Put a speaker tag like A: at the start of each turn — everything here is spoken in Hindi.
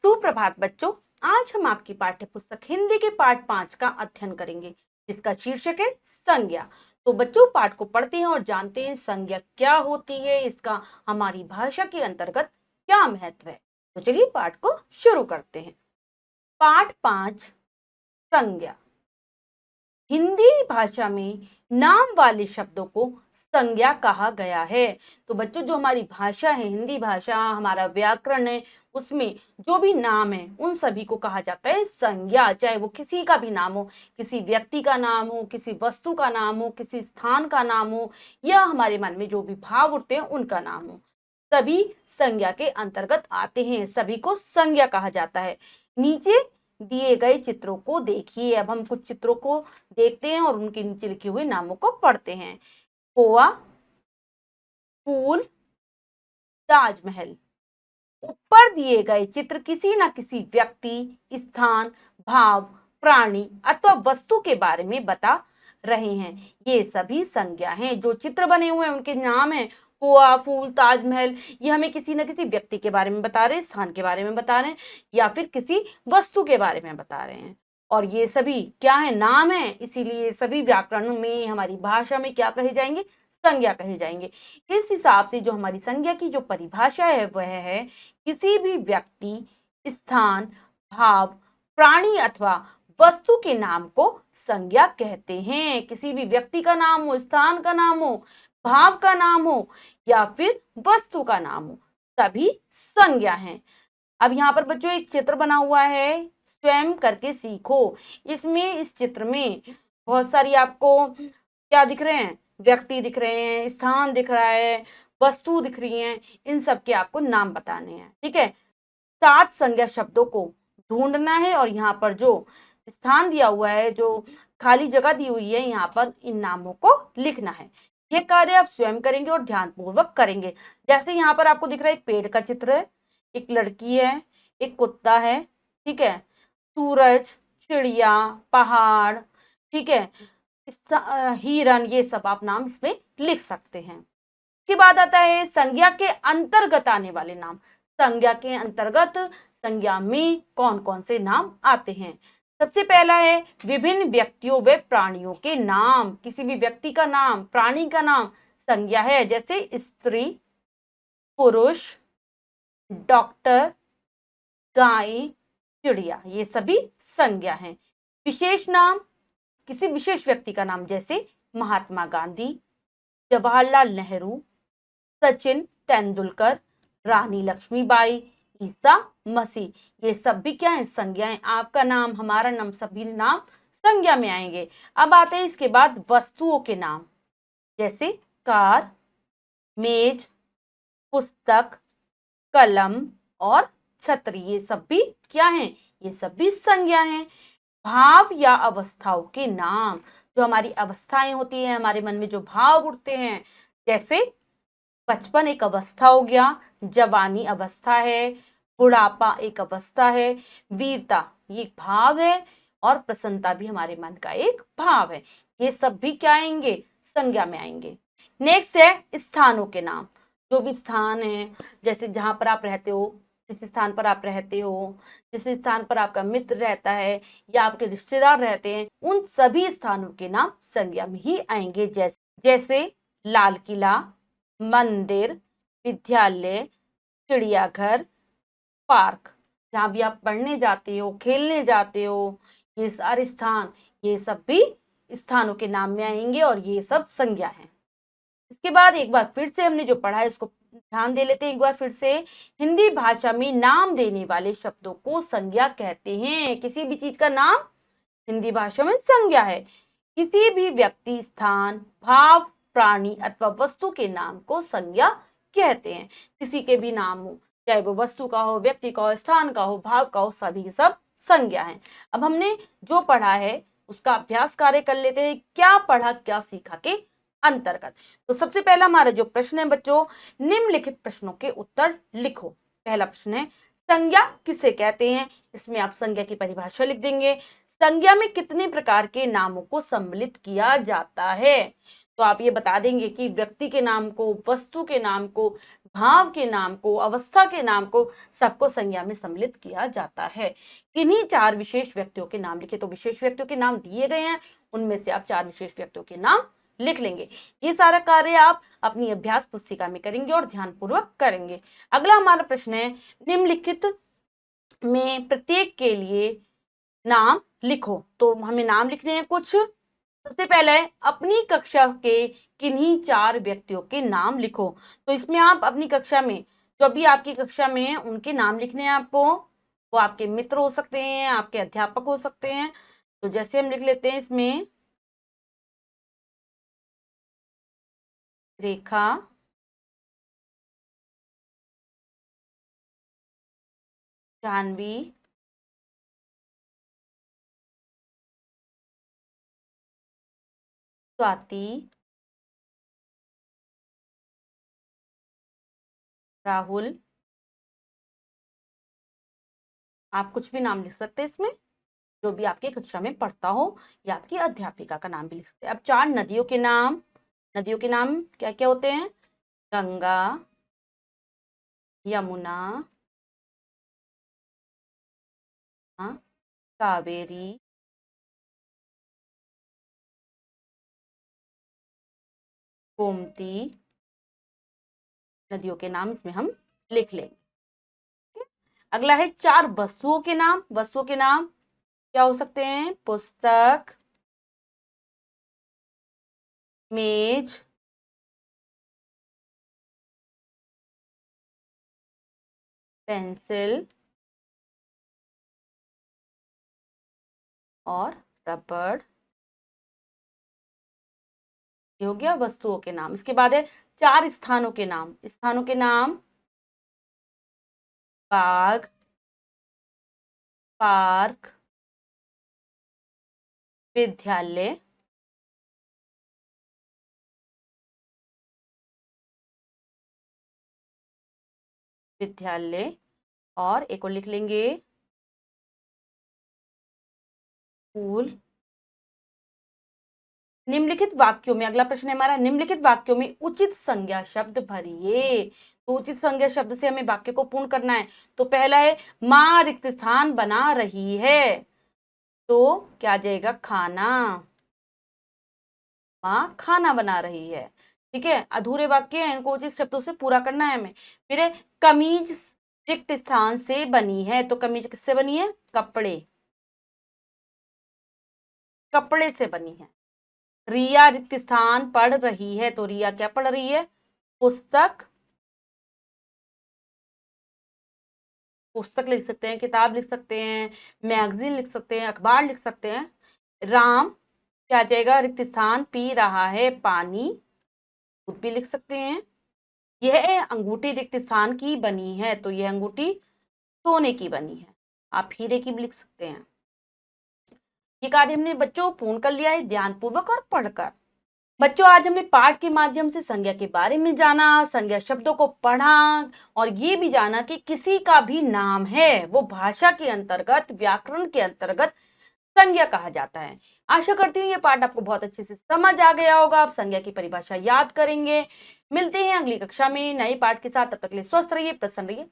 A: सुप्रभात बच्चों। आज हम आपकी पाठ्य पुस्तक हिंदी के पाठ 5 का अध्ययन करेंगे, जिसका शीर्षक है संज्ञा। तो बच्चों, पाठ को पढ़ते हैं और जानते हैं संज्ञा क्या होती है, इसका हमारी भाषा के अंतर्गत क्या महत्व है। तो चलिए पाठ को शुरू करते हैं। पाठ 5, संज्ञा। हिंदी भाषा में नाम वाले शब्दों को संज्ञा कहा गया है। तो बच्चों, जो हमारी भाषा है, हिंदी भाषा, हमारा व्याकरण है, उसमें जो भी नाम है उन सभी को कहा जाता है संज्ञा। चाहे वो किसी का भी नाम हो, किसी व्यक्ति का नाम हो, किसी वस्तु का नाम हो, किसी स्थान का नाम हो, या हमारे मन में जो भी भाव उठते हैं उनका नाम हो, सभी संज्ञा के अंतर्गत आते हैं। सभी को संज्ञा कहा जाता है। नीचे दिए गए चित्रों को देखिए। अब हम कुछ चित्रों को देखते हैं और उनके नीचे लिखे हुए नामों को पढ़ते हैं। कोआ, फूल, ताजमहल। ऊपर दिए गए चित्र किसी न किसी व्यक्ति, स्थान, भाव, प्राणी अथवा वस्तु के बारे में बता रहे हैं। ये सभी संज्ञा हैं। जो चित्र बने हुए हैं उनके नाम हैं कोआ, फूल, ताजमहल। ये हमें किसी न किसी व्यक्ति के बारे में बता रहे हैं, स्थान के बारे में बता रहे हैं, या फिर किसी वस्तु के बारे में बता रहे हैं। और ये सभी क्या है? नाम है। इसीलिए सभी व्याकरण में, हमारी भाषा में क्या कहे जाएंगे? संज्ञा कहे जाएंगे। इस हिसाब से जो हमारी संज्ञा की जो परिभाषा है वह है किसी भी व्यक्ति, स्थान, भाव, प्राणी अथवा वस्तु के नाम को संज्ञा कहते हैं। किसी भी व्यक्ति का नाम हो, स्थान का नाम हो, भाव का नाम हो, या फिर वस्तु का नाम हो, सभी संज्ञा हैं। अब यहाँ पर बच्चों एक चित्र बना हुआ है, स्वयं करके सीखो। इसमें, इस चित्र में बहुत सारी आपको क्या दिख रहे हैं? व्यक्ति दिख रहे हैं, स्थान दिख रहा है, वस्तु दिख रही हैं। इन सब के आपको नाम बताने हैं। ठीक है, 7 संज्ञा शब्दों को ढूंढना है और यहाँ पर जो स्थान दिया हुआ है, जो खाली जगह दी हुई है, यहाँ पर इन नामों को लिखना है। यह कार्य आप स्वयं करेंगे और ध्यानपूर्वक करेंगे। जैसे यहाँ पर आपको दिख रहा है एक पेड़ का चित्र है, एक लड़की है, एक कुत्ता है, ठीक है, सूरज, चिड़िया, पहाड़, ठीक है, हिरन, ये सब आप नाम इसमें लिख सकते हैं। इसके बाद आता है संज्ञा के अंतर्गत आने वाले नाम। संज्ञा के अंतर्गत संज्ञा में कौन कौन से नाम आते हैं? सबसे पहला है विभिन्न व्यक्तियों व प्राणियों के नाम। किसी भी व्यक्ति का नाम, प्राणी का नाम संज्ञा है। जैसे स्त्री, पुरुष, डॉक्टर, गाय, चिड़िया, ये सभी संज्ञा हैं। विशेष नाम, किसी विशेष व्यक्ति का नाम, जैसे महात्मा गांधी, जवाहरलाल नेहरू, सचिन तेंदुलकर, रानी लक्ष्मीबाई, ईसा मसीह, ये सब भी क्या है? संज्ञाएं। आपका नाम, हमारा नाम, सभी नाम संज्ञा में आएंगे। अब आते हैं इसके बाद वस्तुओं के नाम, जैसे कार, मेज, पुस्तक, कलम और छतरी, ये सब भी क्या हैं? ये सब भी संज्ञा हैं। भाव या अवस्थाओं के नाम, जो हमारी अवस्थाएं होती हैं, हमारे मन में जो भाव उठते हैं, जैसे बचपन एक अवस्था हो गया, जवानी अवस्था है, बुढ़ापा एक अवस्था है, वीरता ये एक भाव है, और प्रसन्नता भी हमारे मन का एक भाव है। ये सब भी क्या आएंगे? संज्ञा में आएंगे। नेक्स्ट है स्थानों के नाम। जो भी स्थान है, जैसे जहां पर आप रहते हो, जिस स्थान पर आप रहते हो, जिस स्थान पर आपका मित्र रहता है या आपके रिश्तेदार रहते हैं, उन सभी स्थानों के नाम संज्ञा में ही आएंगे। जैसे लाल किला, मंदिर, विद्यालय, चिड़ियाघर, पार्क, जहाँ भी आप पढ़ने जाते हो, खेलने जाते हो, ये सारे स्थान, ये सब भी स्थानों के नाम में आएंगे और ये सब संज्ञा हैं। इसके बाद एक बार फिर से हमने जो पढ़ा है उसको ध्यान दे लेते हैं एक बार फिर से। हिंदी भाषा में नाम देने वाले शब्दों को संज्ञा कहते हैं। किसी भी चीज का नाम हिंदी भाषा में संज्ञा है। किसी भी व्यक्ति, स्थान, भाव, प्राणी अथवा वस्तु के नाम को संज्ञा कहते हैं। किसी के भी नाम हो, चाहे वो वस्तु का हो, व्यक्ति का हो, स्थान का हो, भाव का हो, सभी सब संज्ञा हैं। अब हमने जो पढ़ा है उसका अभ्यास कार्य कर लेते हैं। क्या पढ़ा, क्या सीखा के अंतर्गत। तो सबसे पहला हमारा जो प्रश्न है बच्चों, निम्नलिखित प्रश्नों के उत्तर लिखो। पहला प्रश्न है संज्ञा किसे कहते हैं? इसमें आप संज्ञा की परिभाषा लिख देंगे। संज्ञा में कितने प्रकार के नामों को सम्मिलित किया जाता है? तो आप ये बता देंगे कि व्यक्ति के नाम को, वस्तु के नाम को, भाव के नाम को, अवस्था के नाम को, सबको संज्ञा में सम्मिलित किया जाता है। किन्हीं 4 विशेष व्यक्तियों के नाम लिखे। तो विशेष व्यक्तियों के नाम दिए गए हैं, उनमें से आप 4 विशेष व्यक्तियों के नाम लिख लेंगे। ये सारा कार्य आप अपनी अभ्यास पुस्तिका में करेंगे और ध्यानपूर्वक करेंगे। अगला हमारा प्रश्न है, निम्नलिखित में प्रत्येक के लिए नाम लिखो। तो हमें नाम लिखने हैं कुछ। सबसे पहले अपनी कक्षा के किन्हीं 4 व्यक्तियों के नाम लिखो। तो इसमें आप अपनी कक्षा में, जो भी आपकी कक्षा में है, उनके नाम लिखने हैं आपको। वो आपके मित्र हो सकते हैं, आपके अध्यापक हो सकते हैं। तो जैसे हम लिख लेते हैं इसमें, रेखा, जाह्नवी, स्वाति, राहुल। आप कुछ भी नाम लिख सकते हैं इसमें, जो भी आपकी कक्षा में पढ़ता हो, या आपकी अध्यापिका का नाम भी लिख सकते हैं। अब 4 नदियों के नाम। नदियों के नाम क्या क्या होते हैं? गंगा, यमुना, कावेरी, गोमती। नदियों के नाम इसमें हम लिख लेंगे। अगला है 4 वस्तुओं के नाम। वस्तुओं के नाम क्या हो सकते हैं? पुस्तक, मेज, पेंसिल और रबड़। ये हो गया वस्तुओं के नाम। इसके बाद है 4 स्थानों के नाम। स्थानों के नाम, बाग, पार्क, विद्यालय, विद्यालय, और एक और लिख लेंगे, स्कूल। निम्नलिखित वाक्यों में, अगला प्रश्न है हमारा, निम्नलिखित वाक्यों में उचित संज्ञा शब्द भरिए। तो उचित संज्ञा शब्द से हमें वाक्य को पूर्ण करना है। तो पहला है, माँ रिक्त स्थान बना रही है। तो क्या आ जाएगा? खाना। माँ खाना बना रही है। ठीक है, अधूरे वाक्य हैं, इनको उचित शब्दों से पूरा करना है हमें। फिर है, कमीज रिक्त स्थान से बनी है। तो कमीज किससे बनी है? कपड़े, कपड़े से बनी है। रिया रिक्त स्थान पढ़ रही है। तो रिया क्या पढ़ रही है? पुस्तक। पुस्तक लिख सकते हैं, किताब लिख सकते हैं, मैगजीन लिख सकते हैं, अखबार लिख सकते हैं। राम क्या आ जाएगा? रिक्त स्थान पी रहा है पानी, खुद भी लिख सकते हैं। यह अंगूठी रिक्त स्थान की बनी है। तो यह अंगूठी सोने की बनी है, आप हीरे की भी लिख सकते हैं। ये कार्य हमने बच्चों पूर्ण कर लिया है ध्यानपूर्वक और पढ़कर। बच्चों, आज हमने पाठ के माध्यम से संज्ञा के बारे में जाना, संज्ञा शब्दों को पढ़ा, और ये भी जाना कि किसी का भी नाम है वो भाषा के अंतर्गत, व्याकरण के अंतर्गत संज्ञा कहा जाता है। आशा करती हूँ ये पाठ आपको बहुत अच्छे से समझ आ गया होगा। आप संज्ञा की परिभाषा याद करेंगे। मिलते हैं अगली कक्षा में नए पाठ के साथ। तब तक के लिए स्वस्थ रहिए, प्रसन्न रहिए।